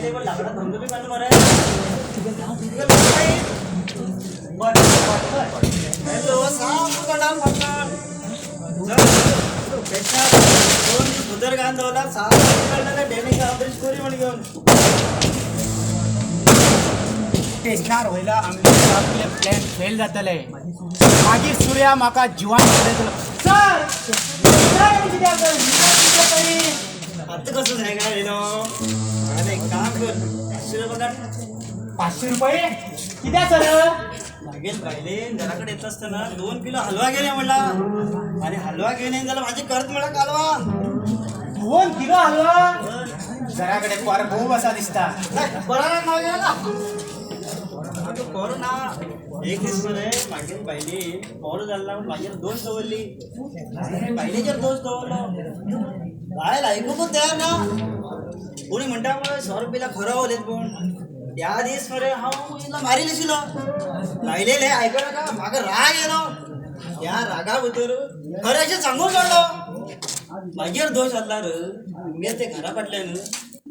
ते पण लाकडा धंदोली पण मरे हॅलो सांग डाम फटणार दोन उदर गांधवला सारा डेनिंग अवरेज कोरी म्हण घेऊन टेस्टणार व्हायला आमचे प्लॅन फेल जातले मागीर सूर्या म्हाका जिवान सर आता कसं सांगा येणो अरे काम कर 500 बघा 500 रुपये कित्या सर मागेल पाहिले घराकडे येत असताना 2 किलो हलवा गेले म्हणला आणि हलवा घेऊन येईन त्याला माझी करत मला कालवा 2 किलो हलवा घराकडे फार भाऊ असा दिसता बरा नाव गेला कोरोना एक दिवस मध्ये मागेल पाहिली पौर झाला माझ्या दोस्त दवरली पहिले जर दोस्त दवरलो काय ऐकू पण तयार ना कोणी म्हणता मला 100 रुपयाला खरं होलेत पण त्या दिवस मध्ये हा मुलीला मारी लिहिलो राहिलेले ऐकलं का मागं राग येलो त्या रागाबद्दल खऱ्याचे सांगून काढलो माझ्यावर दोष आला र मी ते घरा पडल्यानं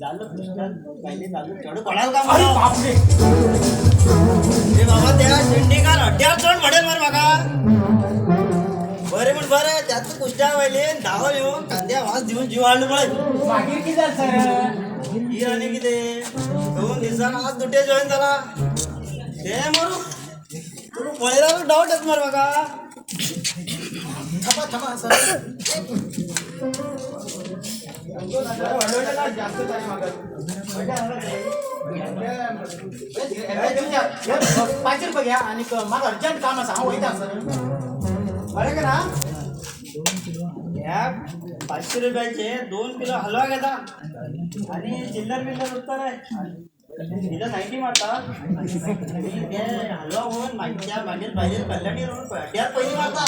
झालं कृष्णात पहिले चालू चढू पडाल का मला हे बाबा त्या शेंडीकार अड्ड्यावर चढ पडेल मर बघा बरे म्हण बरं त्यात कुष्टा व्हायले धाव येऊन कांद्या वास देऊन जीव आलो मला मागीर किती झालं सर ही आणि किती 2 दिवसांना आज दुटे जॉईन झाला ते मरू तुला पळेला डाऊट येत मर बघा थांबा थांबा सर जास्त पाचशे रुपये घ्या आणि मला अर्जंट काम असं हा वैता सर बरं का ना या 500 रुपयाचे 2 किलो हलवा घेता आणि चिल्लर बिल्लर उत्तर आहे तिथं 90 मारता ते हलवा होऊन मागच्या मागेल पाहिजे कल्याणी रोड पहिली मारता